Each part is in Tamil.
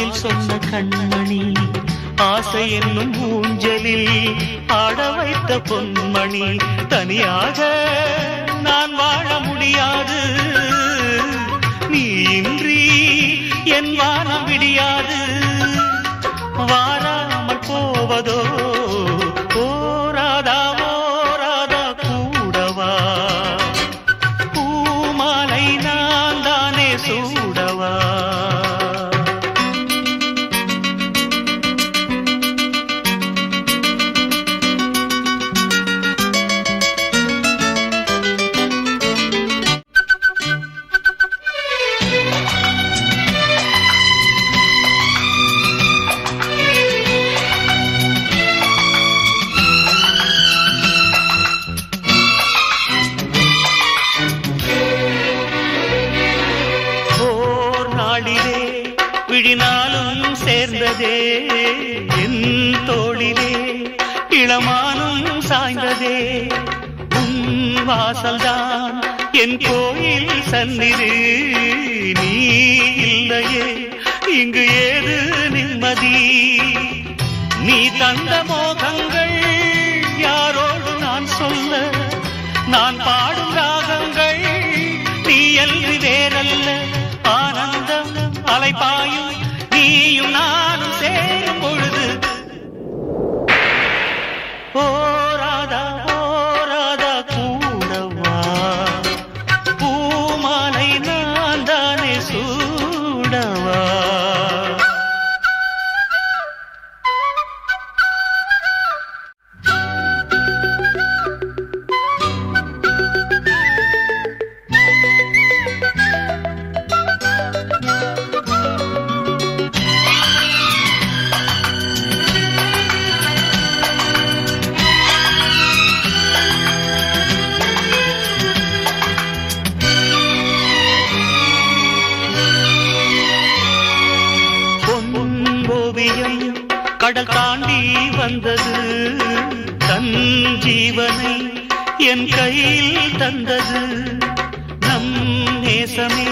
காதில் சொன்ன கண்மணி ஆசை என்னும் ஊஞ்சலில் ஆட வைத்த பொன்மணி தனியாக நான் வாழ முடியாது நீ இன்றி என் வானம் விடியாது வாராமல் போவதோ ஓராதா ஓராதா கூடவா பூமாலை நான் தானே சூடவா விழினாலும் சேர்ந்ததே என் தோளிலே இளமானும் சாய்ந்ததே உன் வாசல்தான் என் கோயில் சந்நிதி நீ இல்லையே இங்கு ஏது நிம்மதி நீ தந்த மோகங்கள் யாரோடு நான் சொல்ல நான் பாடும் ராகங்கள் நீ அன்றி வேறல்ல ஆனந்தம் அலைபாயும் நீயும் நானும் சேரும் பொழுது ஓராதா ஓராதா கூடவா பூமாலை நான் தானே சூடவா கடல் தாண்டி வந்தது தன் ஜீவனை என் கையில் தந்தது நம் நேசமே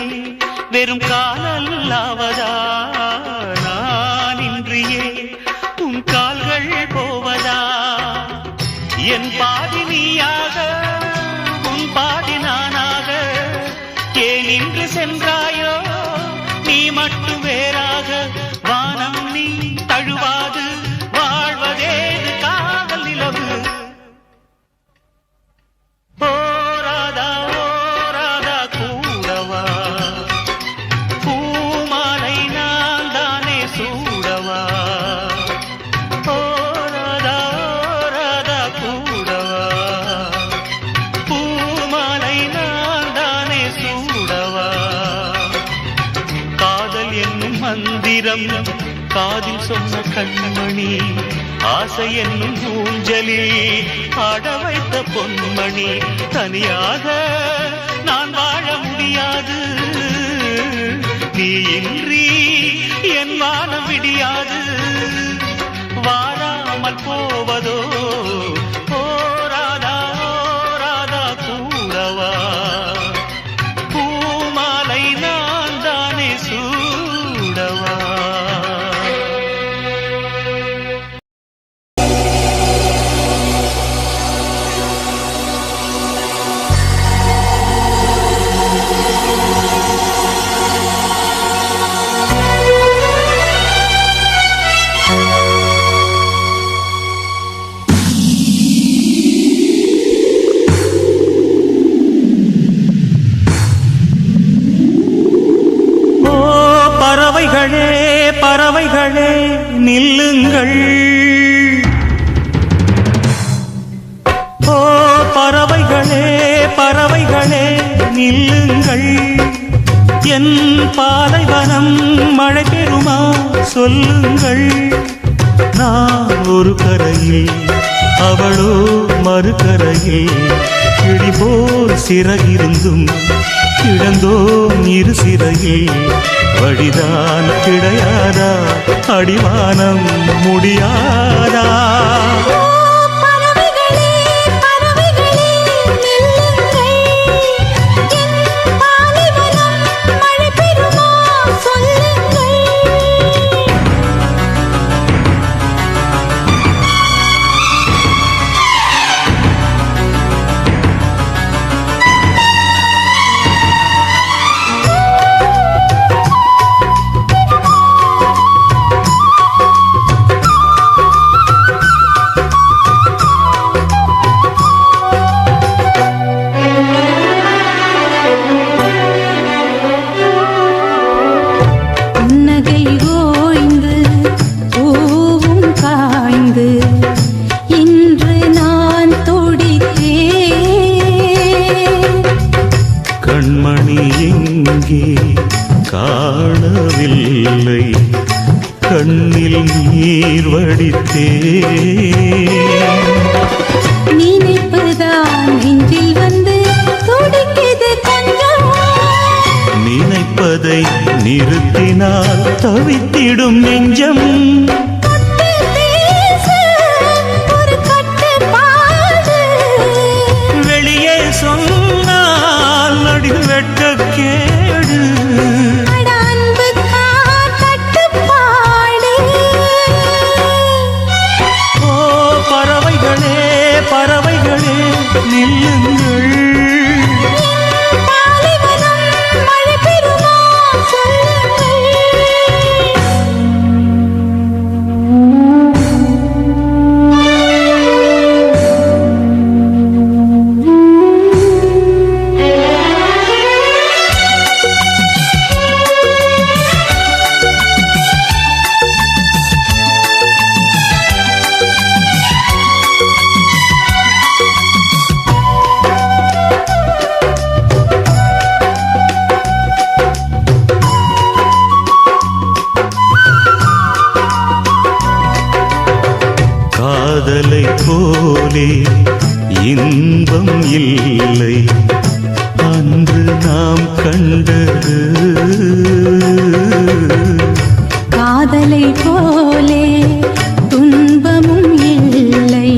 வெறும் காலல்லாவதா நான் இன்றியே உன் கால்கள் போவதா என் பாதி நீயாக உன் பாதி நானாக ஏன் இன்று சென்றாயோ நீ மட்டும் வேறாக வானம் நீ தழுவாது வாழ்வதேது காதல் நிலவு ஓராதா ஓராதா கூடவா பூமாலை நான் தானே சூடவா ஓராதா ஓராதா கூடவா பூமாலை நான் தானே சூடவா காதல் என்னும் மந்திரம் காதில் சொன்ன கண்மணி ஆசை என்னும் ஊஞ்சலில் ஆட வைத்த பொன்மணி தனியாக நான் வாழ முடியாது நீ இன்றி என் வானம் விடியாது வாராமல் போவதோ ஓராதா ஓராதா கூடவா பூமாலை நான் தானே சூடவா பறவைகளே பறவைகளே நில்லுங்கள் ஓ பறவைகளே பறவைகளே நில்லுங்கள் என் பாலைவனம் மழை பெறுமா சொல்லுங்கள் நான் ஒரு கரையில் அவளோ மறுகரையில் கிளிபோல் சிறகிருந்தும் கிடந்தோம் இரு சிறையில் வழிதான் கிடையாதா அடிவானம் முடியாதா கண்ணீர் வடித்தே நினைப்புதான் நெஞ்சில் வந்து துடிக்குது கொஞ்சம் நினைப்பதை நிறுத்தினால் தவித்திடும் நெஞ்சம் வெளியே சொன்னால் நடி வெட்க கேடு ஓ பறவைகளே பறவைகளே நில்லுங்கள் காதலை போலே இன்பம் இல்லை அன்று நாம் கண்டது காதலை போலே துன்பமும் இல்லை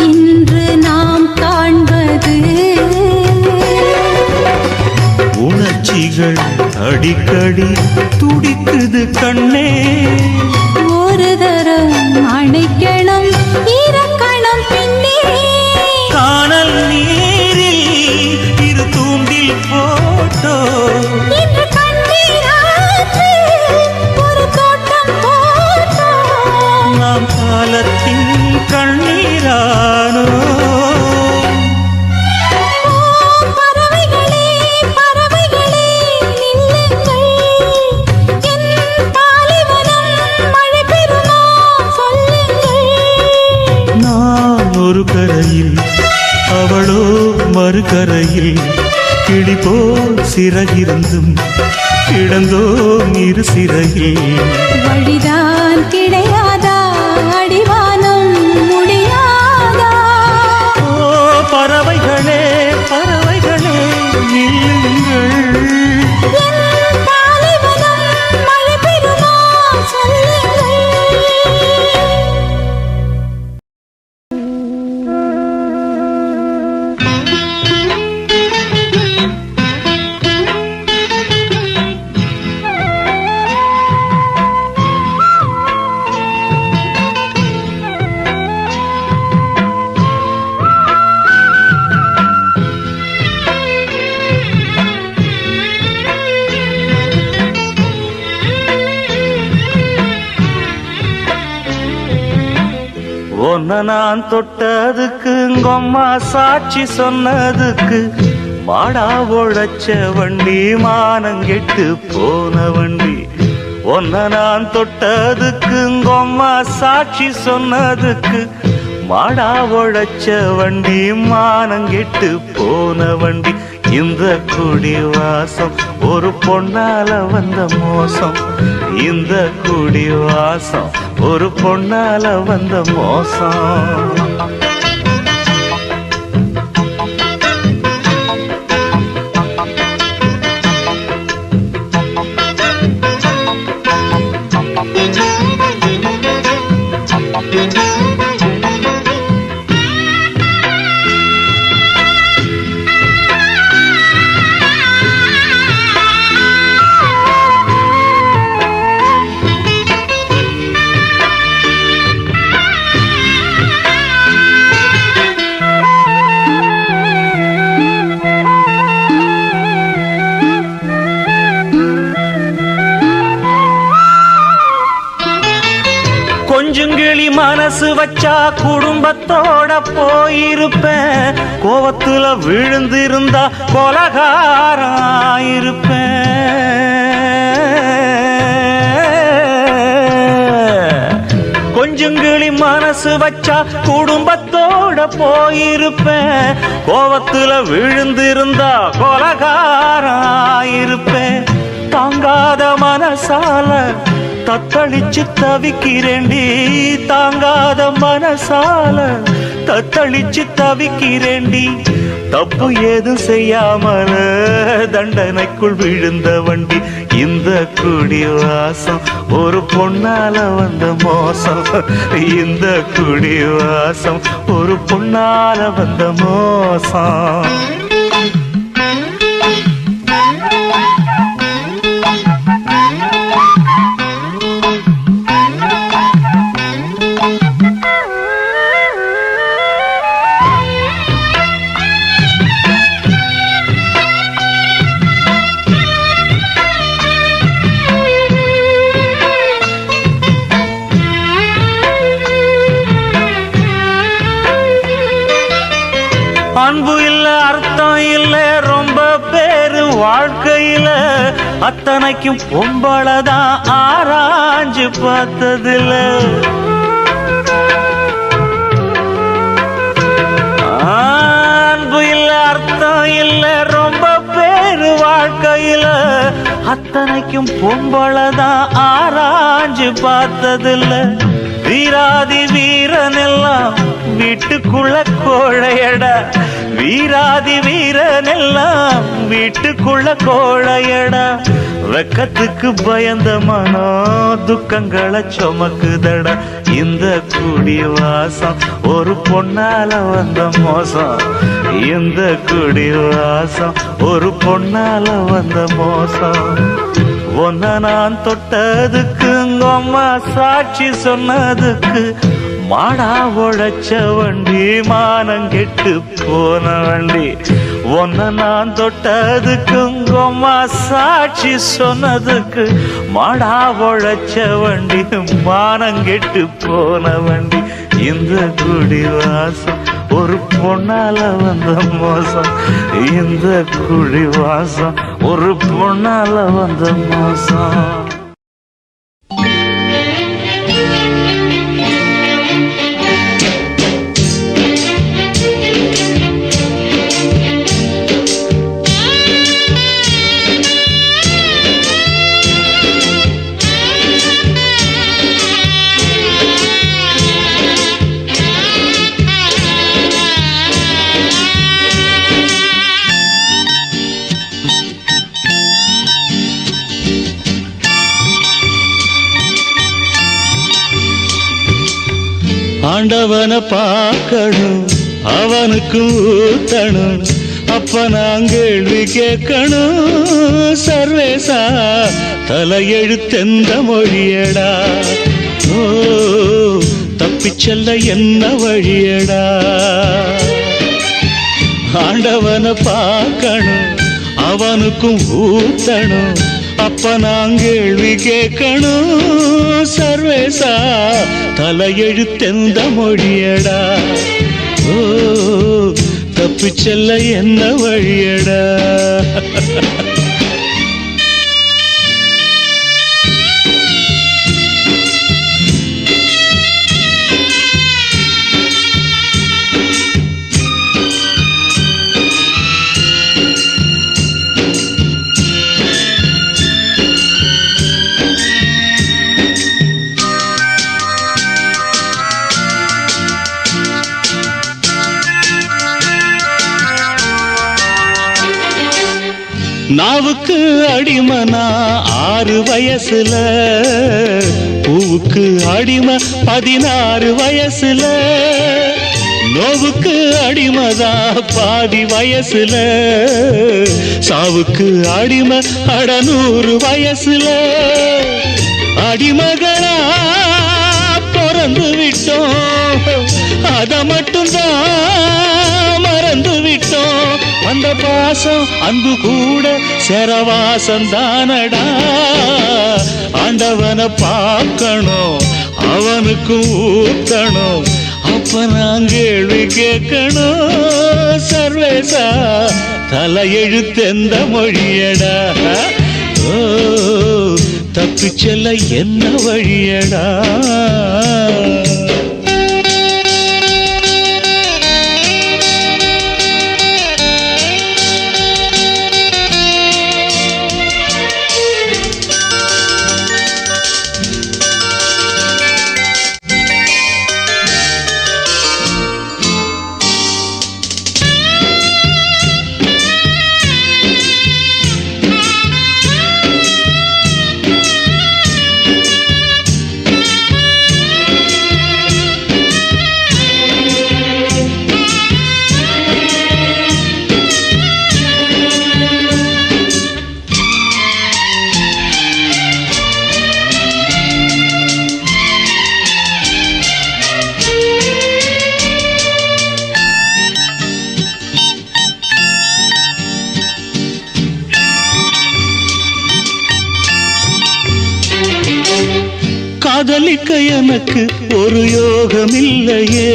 இன்று நாம் காண்பது உணர்ச்சிகள் அடிக்கடி துடிக்குது கண்ணே ஒரு தரம் அணைக்கணும் இறக்கணும் பின்னே காணல் நீரில் இரு தூண்டில் போட்டோ இன்று கண்ணீராற்று ஒரு தோட்டம் போட்டோ நாம் காலத்தின் கண்ணீரானோ பறவைகளே பறவைகளே நில்லுங்கள் என் பாலைவனம் மழை பெறுமா சொல்லுங்கள் நான் ஒரு கரையில் அவளோ மறுகரையில் கிளி போல் சிறகிருந்தும் கிடந்தோம் இரு சிறையில் வழிதான் கிடையாதா அடிவானம் முடியாதா ஓ பறவைகளே பறவைகளே நில்லுங்கள் என் பாலைவனம் மழை பெறுமா சொல்லுங்கள் ஒன்ன நான் தொட்டதுக்கு உங்கம்மா சாட்சி சொன்னதுக்கு மாடா உழைச்ச வண்டி மானங்கெட்டு போன வண்டி ஒன்ன நான் தொட்டதுக்கு உங்கம்மா சாட்சி சொன்னதுக்கு மாடா உழைச்ச வண்டி மானங்கெட்டு போன வண்டி இந்த குடி வாசம் ஒரு பொண்ணால வந்த மோசம் இந்த குடி வாசம் ஒரு பொண்ணால வந்த மோசம் கொஞ்சுங்கிளி மனசு வச்சா குடும்பத்தோட போயிருப்பேன் கோவத்துல விழுந்திருந்தா கொலகாராயிருப்பேன் கொஞ்சுங்கிளி மனசு வச்சா குடும்பத்தோட போயிருப்பேன் கோவத்துல விழுந்திருந்தா கொலகாராயிருப்பேன் தாங்காத மனசால தத்தளிச்சு தவிக்கிறேண்டி தாங்காத மனசால தத்தளிச்சு தவிக்கிறேண்டி தப்பு ஏதும் செய்யாமல தண்டனைக்குள் விழுந்த வண்டி இந்த குடி வாசம் ஒரு பொண்ணால வந்த மோசம் இந்த குடி வாசம் ஒரு பொண்ணால வந்த மோசம் அன்பு இல்ல அர்த்தம் இல்ல ரொம்ப பேரு வாழ்க்கையில அத்தனைக்கும் பொம்பளதான் ஆராய்ஞ்சு பார்த்ததில்ல அன்பு இல்ல அர்த்தம் இல்ல ரொம்ப பேரு வாழ்க்கையில அத்தனைக்கும் பொம்பளதான் ஆராய்ஞ்சு பார்த்ததில்ல வீராதி வீரன் எல்லாம் வீட்டுக்குள்ள கோழையடா வீராதி வீரன் எல்லாம் வீட்டுக்குள்ள கோழையடா வெக்கத்துக்கு பயந்த மனோ துக்கங்களை சுமக்குதடா இந்த குடி வாசம் ஒரு பொண்ணால வந்த மோசம் இந்த குடி வாசம் ஒரு பொண்ணால வந்த மோசம் ஒன்ன நான் தொட்டதுக்கு அம்மா சாட்சி சொன்னதுக்கு மாடா உழைச்ச வண்டி மானங்கெட்டு போன வண்டி ஒன்ன நான் தொட்டதுக்கு அம்மா சாட்சி சொன்னதுக்கு மாடா உழைச்ச வண்டி மானங்கெட்டு போன வண்டி இந்த குடி வாசம் ஒரு பொண்ணால வந்த மோசம் இந்த குடி வாசம் ஒரு பொண்ணால வந்த மோசம் ஆண்டவனை பார்க்கணும் அவனுக்கு ஊத்தணும் அப்ப நான் கேள்வி கேட்கணும் சர்வேசா தலையெழுத்தெந்த மொழியடா ஓ தப்பிச்செல்ல என்ன வழியடா ஆண்டவனை பார்க்கணும் அவனுக்கும் ஊத்தணும் அப்ப நான் கேள்வி கேட்கணும் சர்வேசா தலையெழுத்தெந்த மொழியடா ஓ தப்பிச்செல்ல என்ன வழியடா நாவுக்கு அடிமனா 6 வயசுல பூவுக்கு அடிமை 16 வயசுல நோவுக்கு அடிமதா பாதி வயசுல சாவுக்கு அடிமை 100 வயசுல அடிமகளா பிறந்து விட்டோம் அத மட்டும்தான் மறந்து விட்டோம் அந்த பாசம் அன்பு கூட செரவாசம் தானடா ஆண்டவனை பார்க்கணும் அவனுக்கு ஊத்தணும் அப்ப நான் கேள்வி கேட்கணும் சர்வேசா தலையெழுத்தெந்த மொழியடா ஓ தப்பிச்செல்ல என்ன வழியடா காதலிக்க எனக்கு ஒரு யோகம் இல்லையே,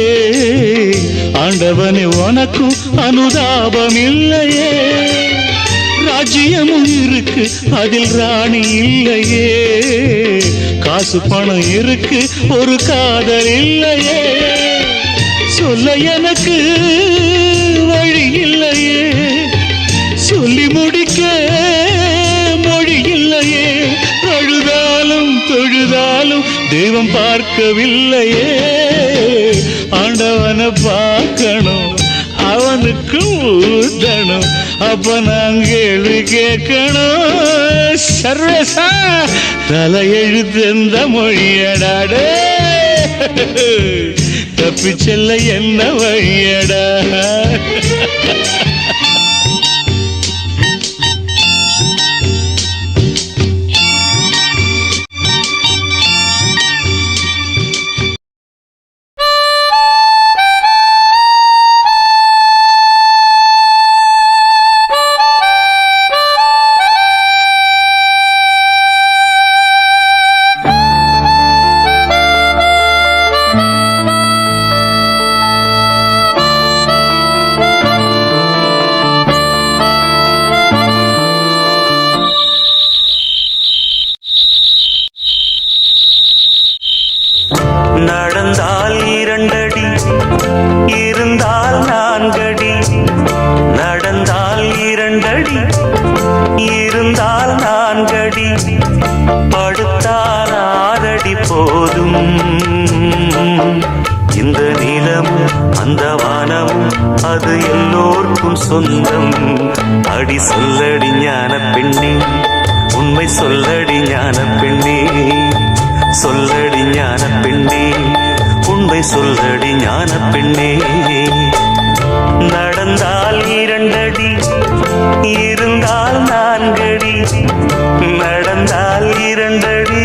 ஆண்டவனே உனக்கும் அனுதாபம் இல்லையே. ராஜ்யமும் இருக்கு அதில் ராணி இல்லையே, காசு பணம் இருக்கு ஒரு காதல் இல்லையே. சொல்ல எனக்கு வழி இல்லையே, சொல்லி முடிக்க மொழி இல்லையே. அழுதாலும் தொழுதாலும் தெய்வம் பார்க்கவில்லையே, ஆண்டவனை பார்க்கணும் அவனுக்கு ஊத்தணும், அப்ப நான் கேள்வி கேட்கணும். சர்வேசா தலையெழுத்து எந்த மொழியடாடே, தப்பி செல்ல என்ன வழியடா. நடந்தால் 2 அடி இருந்தால் 4 அடி, நடந்தால் 2 அடி இருந்தால் 4 அடி, படுத்தால் 6 அடி போதும். இந்த நிலமும் அந்த வானமும் அது எல்லோருக்கும் சொந்தம். அடி சொல்லடி ஞான பெண்ணே, உண்மை சொல்லடி ஞான பெண்ணே, சொல்லடி ஞான பெண்ணே, உண்மை சொல்லடி ஞான பெண்ணே. நடந்தால் 2 அடி இருந்தால் 4 அடி, நடந்தால் 2 அடி.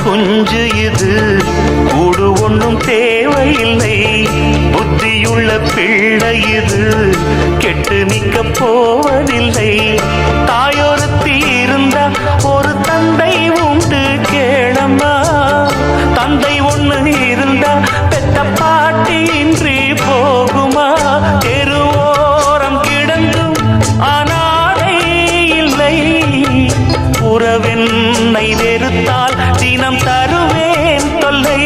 குஞ்சு இது கூடு ஒன்றும் தேவையில்லை, புத்தியுள்ள பிள்ளை இது கெட்டு நிற்க போவதில்லை. தாயொருத்தி இருந்தா ஒரு தந்தை உண்டு கேளம்மா, தந்தை ஒண்ணு இருந்தா பெத்த பாட்டி இன்றி போகுமா. தெருவோரம் கிடந்தும் அனாதை இல்லை, உறவென்னை வெறுத்தால் தினம் தருவேன் தொல்லை.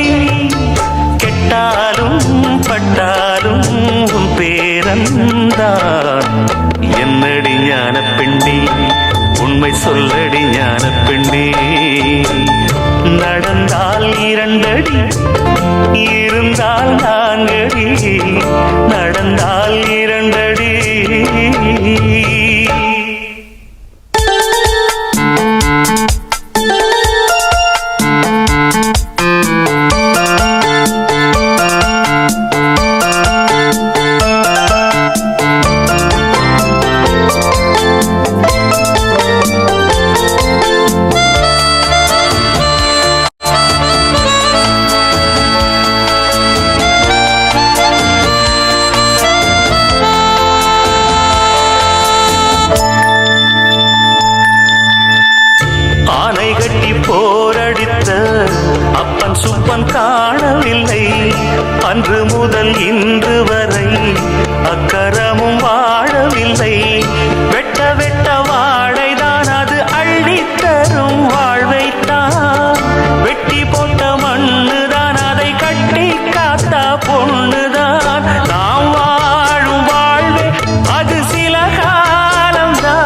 கெட்டாலும் பட்டாலும் உன் பேரன்தான். என்னடி ஞான பெண்ணே, உண்மை சொல்லடி ஞான பெண்ணே. நடந்தால் 2 அடி இருந்தால் 4 அடி, நடந்தால் 2 அடி. போரடித்த அப்பன் சுப்பன் காணவில்லை, அன்று முதல் இன்று வரை அக்கரமும் வாழவில்லை. வெட்ட வெட்ட வாழைதான் அது அள்ளித்தரும் வாழ்வைத்தான், வெட்டி போட்ட மண்ணுதான் அதை கட்டி காத்த பொண்ணுதான். நாம் வாழும் வாழ்வே அது சில காலம்தான்,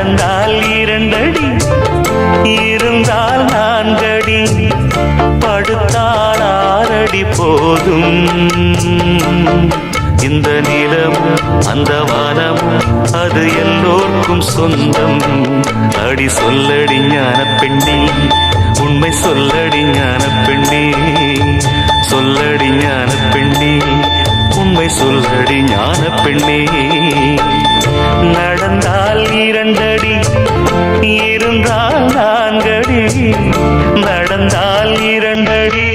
நடந்தால் 2 அடி இருந்தால் 4 அடி படுத்தால் 6 அடி போதும் இந்த நிலமும் அந்த வானமும் அது எல்லோர்க்கும் சொந்தம் அடி சொல்லடி ஞான பெண்ணே உண்மை சொல்லடி ஞான பெண்ணே சொல்லடி ஞான பெண்ணே உண்மை சொல்லடி ஞான பெண்ணே நடந்தால் 2 அடி இருந்தால் 4 அடி நடந்தால் 2 அடி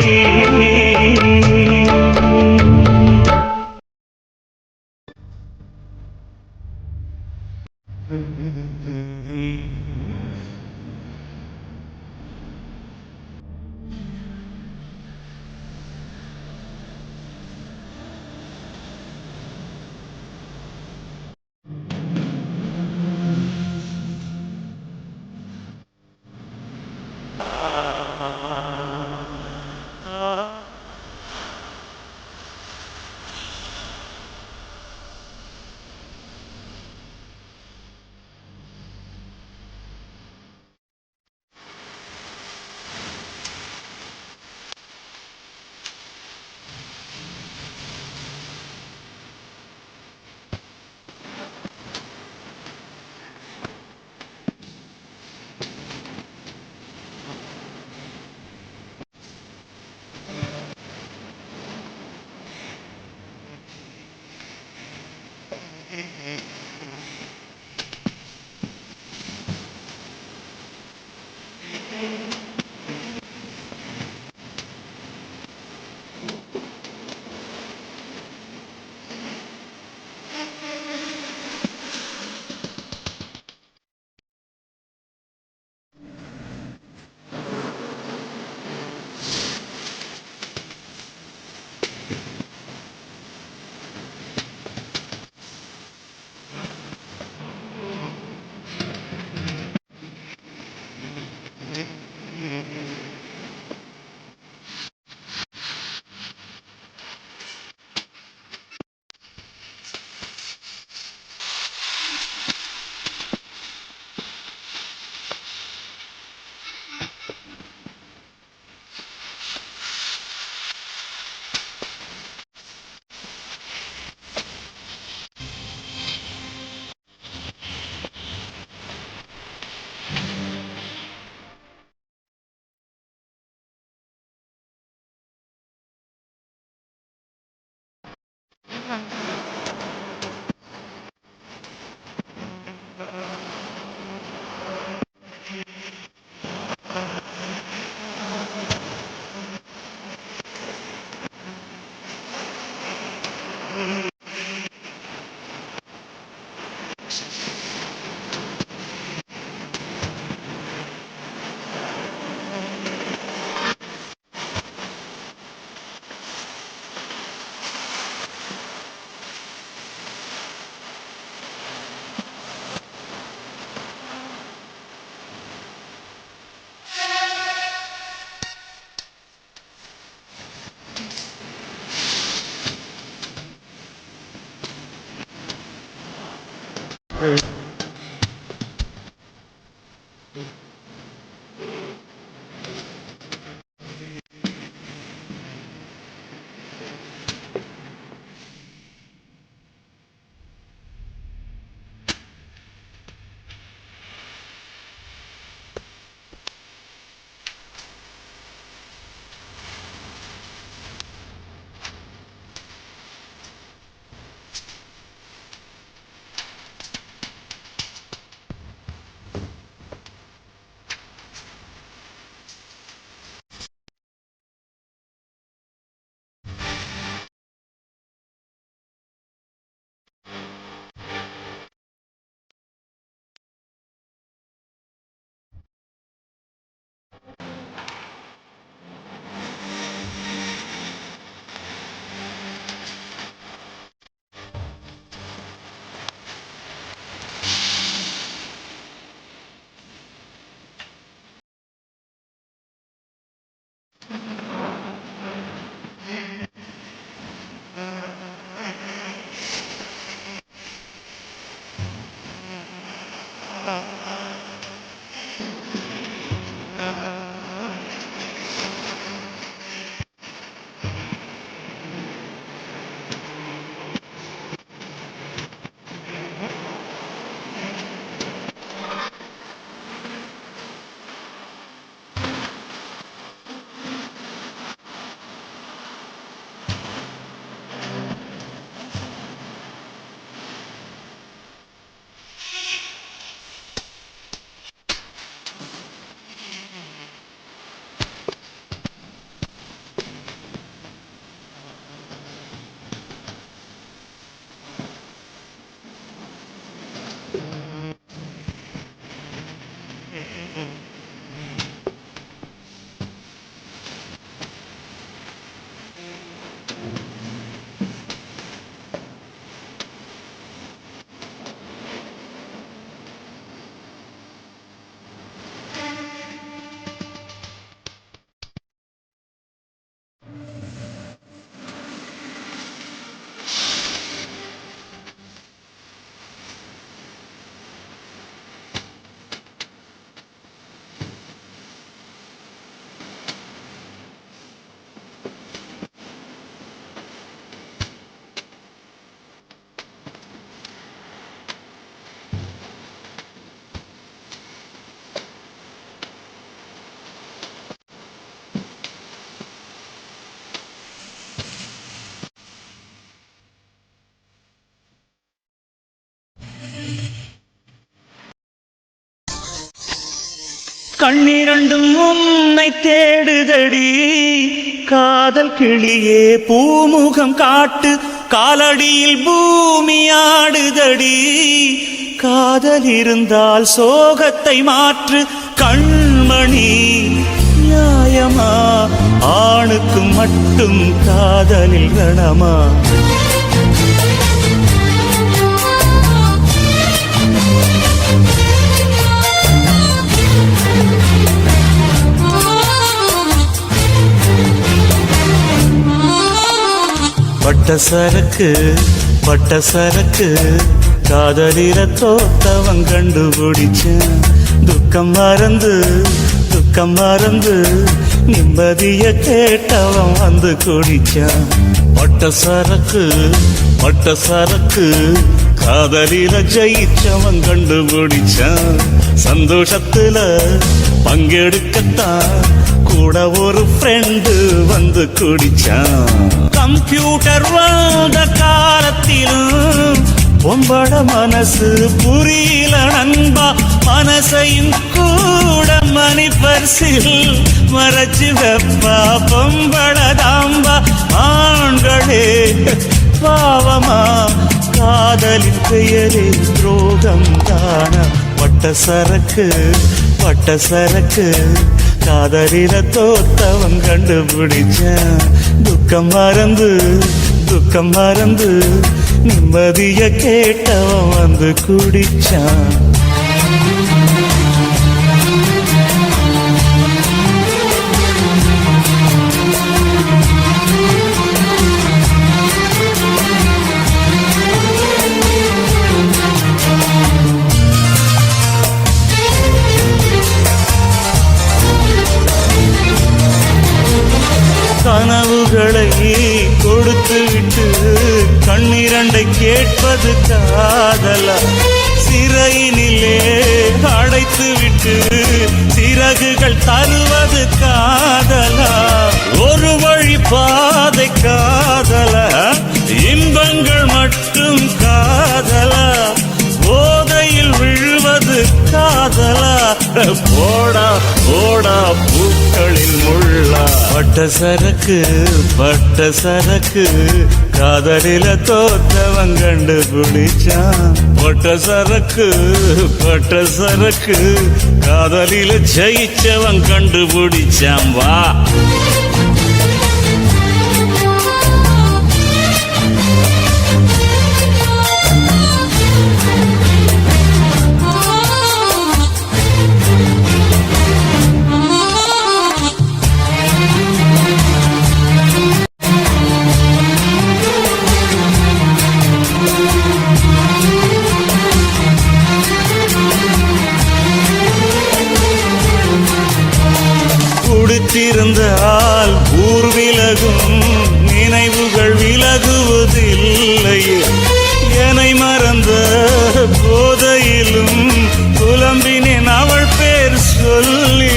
கண்ணிரண்டும் உன்னை தேடுதடி காதல் கிளியே பூமுகம் காட்டு காலடியில் பூமி ஆடுதடி காதல் இருந்தால் சோகத்தை மாற்று கண்மணி நியாயமா ஆணுக்கு மட்டும் காதலில் கணமா பட்ட சரக்கு காதலில தோத்தவன் கண்டுபிடிச்சேன் துக்கம் மறந்து நிம்மதிய கேட்டவன் வந்து குடிச்சான் பட்ட சரக்கு காதலில ஜெயிச்சவன் கண்டுபிடிச்சான் சந்தோஷத்துல பங்கெடுக்கத்தான் கூட ஒரு ஃப்ரெண்டு வந்து குடிச்சான் கம்ப்யூட்டர் வந்த காலத்திலும் பொம்பள மனசு புரியல நண்பா மனசையும் கூட மணி பரிசில் மறைச்சு வெப்பா பொம்பள தாம்பா ஆண்களே பாவமா காதலின் பெயரே துரோகம் தானா பட்ட சரக்கு காதலில தோத்தவன் கண்டுபிடிச்சான் துக்கம் மறந்து நிம்மதிய கேட்டவன் வந்து குடிச்சான் கனவுகளை கொடுத்து விட்டு கண்ணிரண்டை கேட்பது காதலா சிறையினிலே அடைத்து விட்டு சிறகுகள் தருவது காதலா ஒரு வழி பாதை காதலா இன்பங்கள் மட்டும் காதலா போதையில் விழுவது காதலா போடா பூக்களில் முள்ளா பட்ட சரக்கு காதலில தோத்தவன் கண்டுபிடிச்சான் பட்ட சரக்கு காதலில ஜெயிச்சவன் கண்டுபிடிச்சான் வா குடித்திருந்தால் ஊர் விலகும் நினைவுகள் விலகுவதில்லையே என்னை மறந்த போதையிலும் புலம்பினேன் அவள் பேர் சொல்லி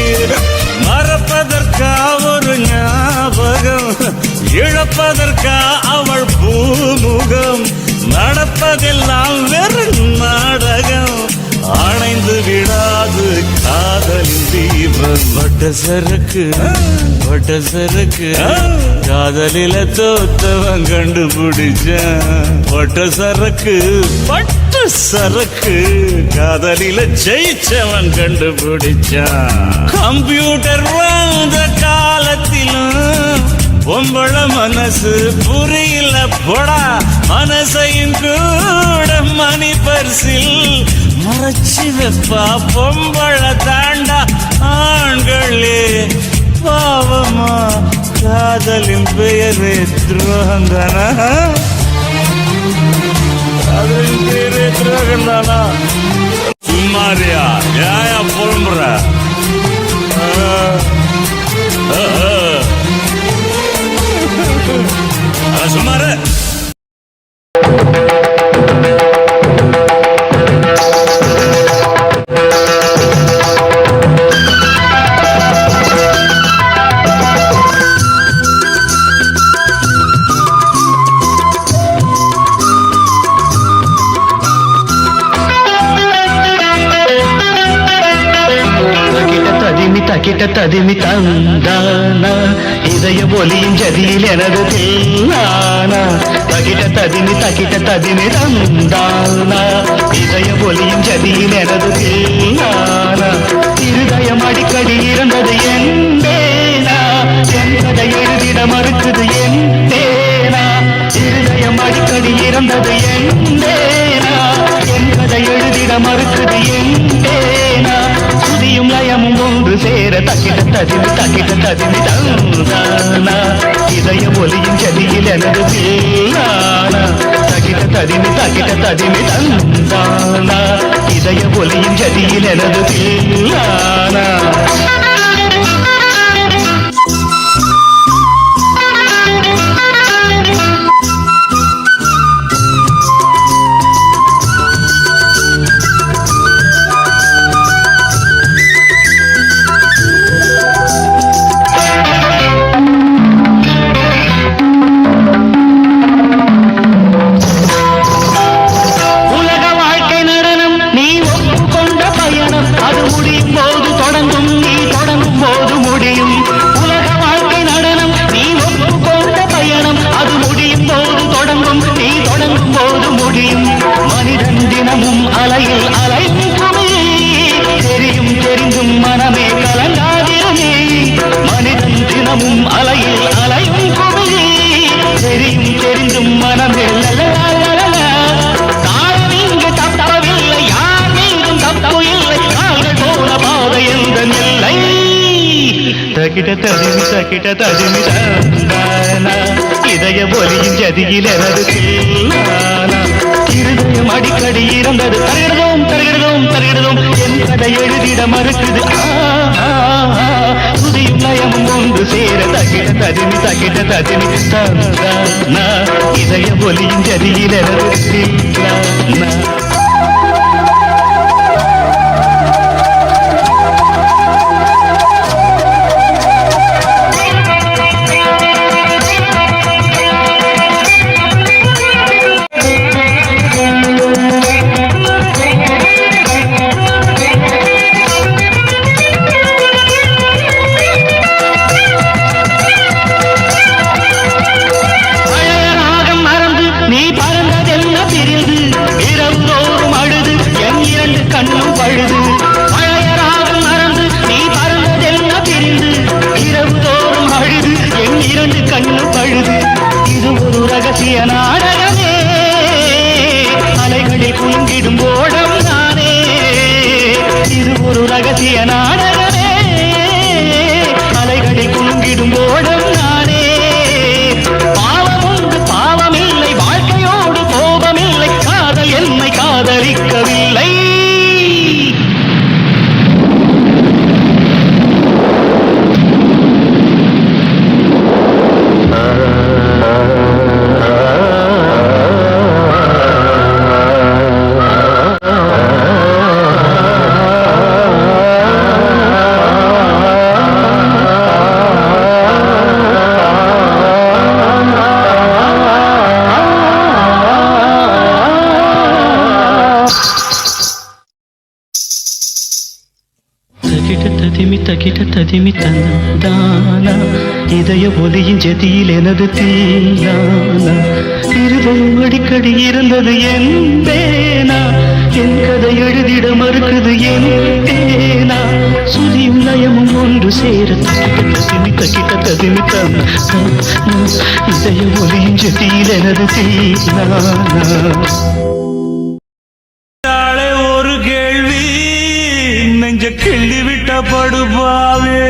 மறப்பதற்கா ஒரு ஞாபகம் இழப்பதற்கா அவள் பூமுகம் நடப்பதெல்லாம் வெறும் நாடகம் அணைந்து விடாது காதலின் தீபம் பட்ட சரக்கு காதலில தோத்தவன் கண்டுபிடிச்சான் பட்ட சரக்கு காதலில ஜெயிச்சவன் கண்டுபிடிச்சான் கம்ப்யூட்டர் வந்த காலத்திலும் பொம்பள மனசு புரியல போடா மனசையும் கூட மணி பரிசில் மறைச்சு வெப்பா பொம்பள தாண்டா ஆண்களே பாவமா காதலின் பெயரே துரோகந்தானா காதலின் பெயரே துரோகந்தானா சும்மாரியா ஏயா புலம்புற சுமார தகிட்ட ததிமி தந்தானா இதய ஒலியின் ஜதியில் எனது தில்லானா தகிட்ட ததிமி தந்தானா இதய ஒலியின் ஜதியில் எனது தில்லானா இருதயம் அடிக்கடி இறந்தது என்பேனா என்பதை எழுதிட மறுக்குது என்பேனா இருதயம் அடிக்கடி இறந்தது என்பேனா என்பதை எழுதிட மறுக்குது என்பேனா சுதியும் லயமும் ஒன்று சேர தகிட்ட ததிமி தந்தானா இதய ஒலியின் ஜதியில் எனது தில்லானா தகிட்ட ததிமி தந்தானா இதய ஒலியின் ஜதியில் எனது தில்லானா தகிட்ட ததிமி தந்தானா இதய ஒலியின் ஜதியில் எனது தில்லானா இருதயம் அடிக்கடி இறந்தது தருகிறதும் என் கதை எழுதிட மறுக்குது சுதியும் லயமும் ஒன்று சேர தகிட்ட ததிமி தந்தானா இதய ஒலியின் ஜதியில் எனது தில்லானா நாடகமே அலைகளில் குலுங்கிடும் ஓடம் நானே இது ஒரு ரகசிய நாடகமே அலைகளில் குலுங்கிடும் ஓடம் நானே பாவம் உண்டு பாவமில்லை வாழ்க்கையோடு கோபமில்லை காதல் என்னை காதலிக்கவில்லை தகிட்ட ததிமி தந்தானா இதய ஒலியின் ஜதியில் எனது தீலானா இருதயம் அடிக்கடி இருந்தது என்பேனா என் கதை எழுதிட மறுக்குது என்பேனா சுதியும் லயமும் ஒன்று சேர தகிட்ட ததிமி தந்தானா இதய ஒலியின் ஜதியில் எனது தீலானா கிள்ளி விட்ட படுபாவே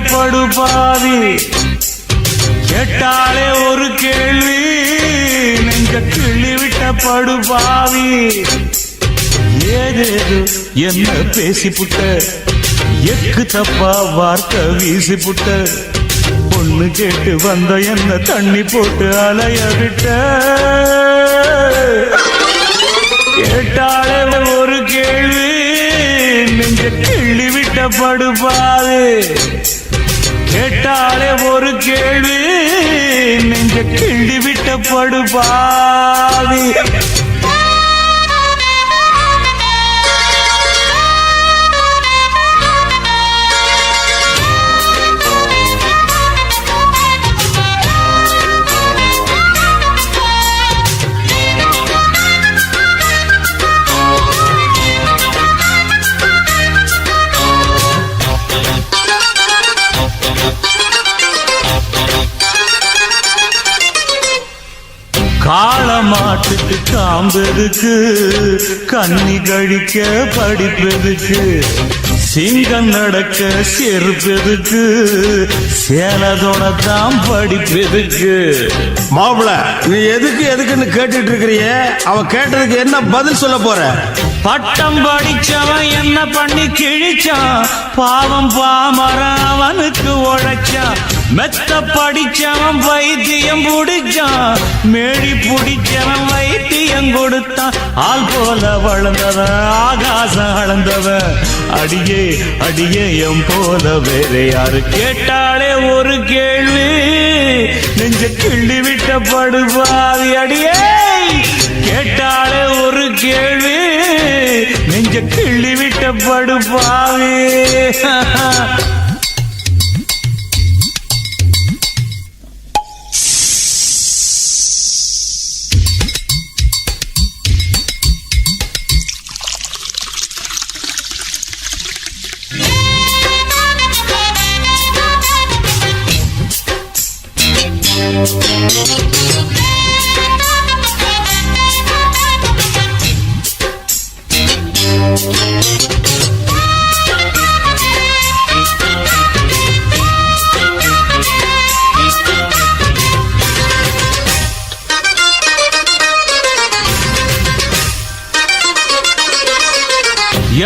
படுபாவி கேட்டாலே ஒரு கேள்வி நெஞ்ச கிள்ளி விட்ட படுபாவி ஏதேது என்ன பேசிப்புட்ட எக்கு தப்பா வார்த்தை வீசிப்புட்ட பொண்ணு கேட்டு வந்த என்ன தண்ணி போட்டு அலைய விட்ட கேட்டாலே ஒரு கேள்வி நெஞ்ச கிள்ளி விட்ட படுபாவி கேட்டாலே ஒரு கேள்வி நெஞ்ச கிள்ளி விட்ட படுபாவி காளமாட்டுக்கு காம்பெதுக்கு கன்னி கழிக்க படிப்பெதுக்கு சிங்கம் நடக்க செருப்பெதுக்கு சேலதோட தான் படிப்பெதுக்கு மாப்பிள நீ எதுக்குன்னு கேட்டுட்டு இருக்கிறிய அவன் கேட்டதுக்கு என்ன பதில் சொல்ல போற பட்டம் படிச்சவன் என்ன பண்ணி கிழிச்சான் பாவம் பாமரன் அவனுக்கு உழைச்சான் மெத்த படிச்சவன் வைத்தியம் புடிச்சான் மேடி புடிச்சவன் வைத்தியம் கொடுத்தான் ஆள் போல வளர்ந்தவன் ஆகாசம் அளந்தவன் அடியே அடியே எம் போல வேற யாரு கேட்டாலே ஒரு கேள்வி நெஞ்ச கிள்ளி விட்ட படுபாவி அடியே கேட்டாலே ஒரு கேள்வி நெஞ்ச கிள்ளி விட்ட படுபாவி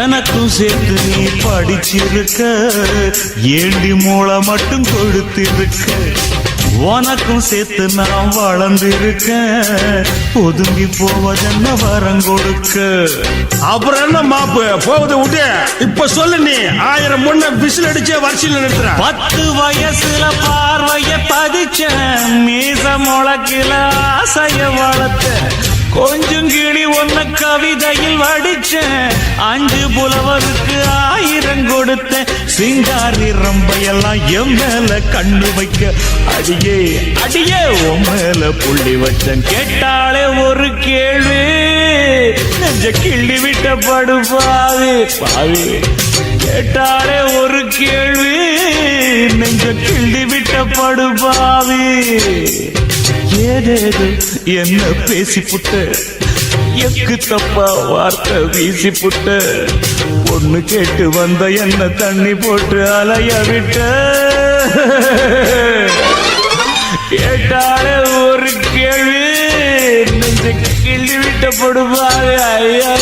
எனக்கும் சேர்த்து நீ படிச்சிருக்க ஏண்டி மூளை மட்டும் கொடுத்திருக்க உனக்கும் சேர்த்து நான் வளர்ந்திருக்கேன் ஒதுங்கி போவதென்ன வரம் கொடுக்க அப்புறம் என்ன மாப்பு போகுது விட்டு இப்ப சொல்லு நீ 1000 முன்ன விசில் அடிச்ச வரிசையில் நிறுத்துற 10 வயசுல பார்வைய பதிச்ச மீச முளக்கில ஆசைய வளர்த்த கொஞ்சம் கிளி ஒன்ன கவிதையில் வடிச்சேன் 5 புலவருக்கு 1000 கொடுத்தேன் சிங்காரி ரம்பையெல்லாம் என் மேல கண்ணு வைக்க அடியே அடியே உன் மேல புள்ளி வச்சேன் கேட்டாலே ஒரு கேள்வி நெஞ்ச கிள்ளி விட்ட படுபாவி பாவி கேட்டாலே ஒரு கேள்வி நெஞ்ச கிள்ளி விட்ட படுபாவி ஏதேது என்ன பேசிப்புட்ட எக்கு தப்பா வார்த்தை வீசிப்புட்ட பொண்ணு கேட்டு வந்த என்ன தண்ணி போட்டு அலைய விட்ட கேட்டாலே ஒரு கேள்வி நெஞ்ச கிள்ளி விட்ட படுவாங்க ஐயா